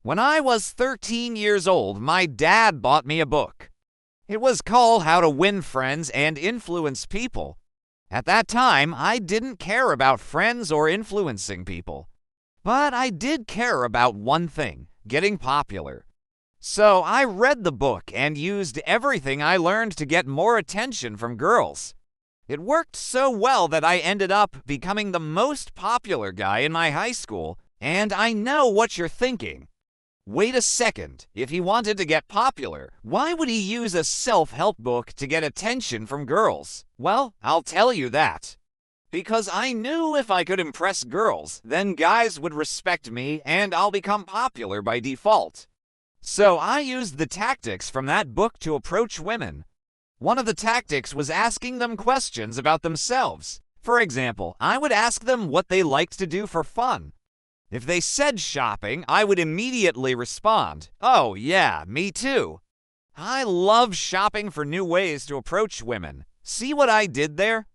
When I was 13 years old, my dad bought me a book. It was called How to Win Friends and Influence People. At that time, I didn't care about friends or influencing people. But I did care about one thing: getting popular. So I read the book and used everything I learned to get more attention from girls. It worked so well that I ended up becoming the most popular guy in my high school, and I know what you're thinking. Wait a second, if he wanted to get popular, why would he use a self-help book to get attention from girls? Well, I'll tell you that. Because I knew if I could impress girls, then guys would respect me and I'll become popular by default. So I used the tactics from that book to approach women. One of the tactics was asking them questions about themselves. For example, I would ask them what they liked to do for fun. If they said shopping, I would immediately respond, "Oh yeah, me too." I love shopping for new ways to approach women. See what I did there?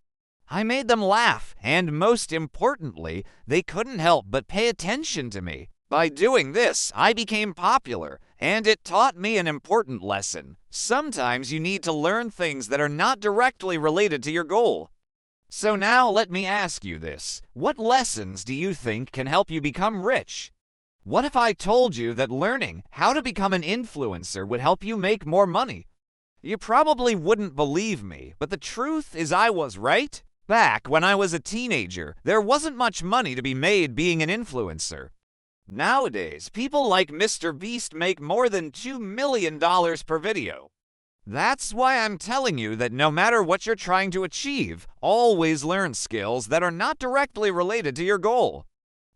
I made them laugh, and most importantly, they couldn't help but pay attention to me. By doing this, I became popular, and it taught me an important lesson. Sometimes you need to learn things that are not directly related to your goal. So now let me ask you this. What lessons do you think can help you become rich? What if I told you that learning how to become an influencer would help you make more money? You probably wouldn't believe me, but the truth is I was right. Back when I was a teenager, there wasn't much money to be made being an influencer. Nowadays, people like Mr. Beast make more than $2 million per video. That's why I'm telling you that no matter what you're trying to achieve, always learn skills that are not directly related to your goal.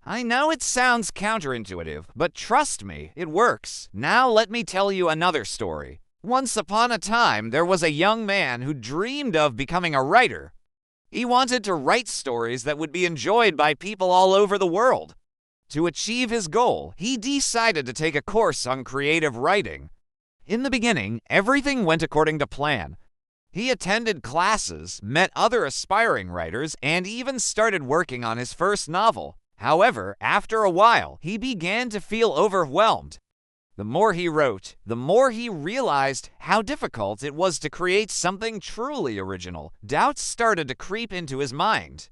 I know it sounds counterintuitive, but trust me, it works. Now let me tell you another story. Once upon a time, there was a young man who dreamed of becoming a writer. He wanted to write stories that would be enjoyed by people all over the world. To achieve his goal, he decided to take a course on creative writing. In the beginning, everything went according to plan. He attended classes, met other aspiring writers, and even started working on his first novel. However, after a while, he began to feel overwhelmed. The more he wrote, the more he realized how difficult it was to create something truly original. Doubts started to creep into his mind.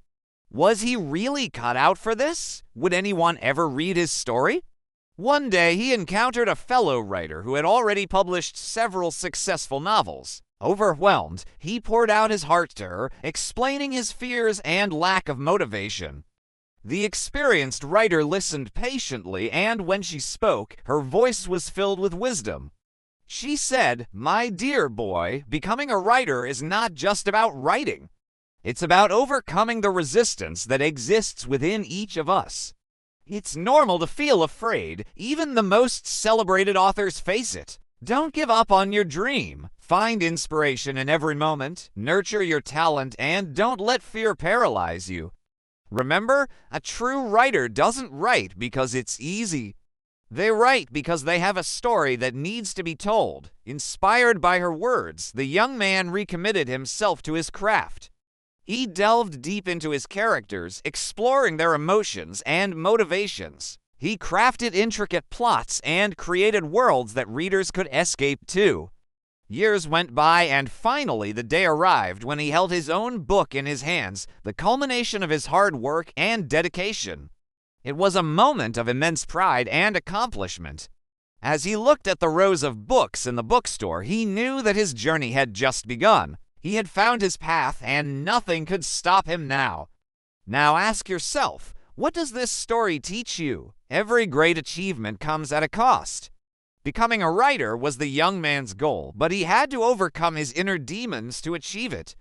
Was he really cut out for this? Would anyone ever read his story? One day, he encountered a fellow writer who had already published several successful novels. Overwhelmed, he poured out his heart to her, explaining his fears and lack of motivation. The experienced writer listened patiently, and when she spoke, her voice was filled with wisdom. She said, "My dear boy, becoming a writer is not just about writing. It's about overcoming the resistance that exists within each of us. It's normal to feel afraid. Even the most celebrated authors face it. Don't give up on your dream. Find inspiration in every moment, nurture your talent, and don't let fear paralyze you. Remember, a true writer doesn't write because it's easy. They write because they have a story that needs to be told." Inspired by her words, the young man recommitted himself to his craft. He delved deep into his characters, exploring their emotions and motivations. He crafted intricate plots and created worlds that readers could escape to. Years went by, and finally the day arrived when he held his own book in his hands, the culmination of his hard work and dedication. It was a moment of immense pride and accomplishment. As he looked at the rows of books in the bookstore, he knew that his journey had just begun. He had found his path, and nothing could stop him now. Now ask yourself, what does this story teach you? Every great achievement comes at a cost. Becoming a writer was the young man's goal, but he had to overcome his inner demons to achieve it.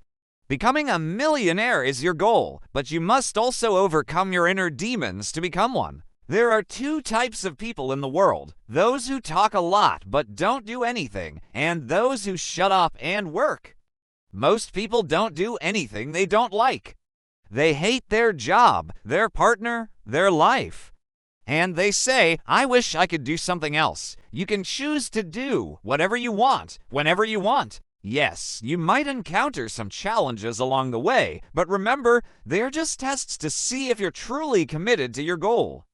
Becoming a millionaire is your goal, but you must also overcome your inner demons to become one. There are two types of people in the world: those who talk a lot but don't do anything, and those who shut up and work. Most people don't do anything they don't like. They hate their job, their partner, their life. And they say, "I wish I could do something else." You can choose to do whatever you want, whenever you want. Yes, you might encounter some challenges along the way, but remember, they're just tests to see if you're truly committed to your goal.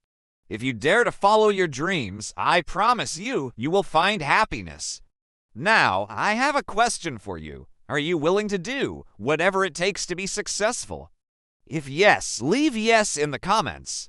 If you dare to follow your dreams, I promise you, you will find happiness. Now, I have a question for you. Are you willing to do whatever it takes to be successful? If yes, leave yes in the comments.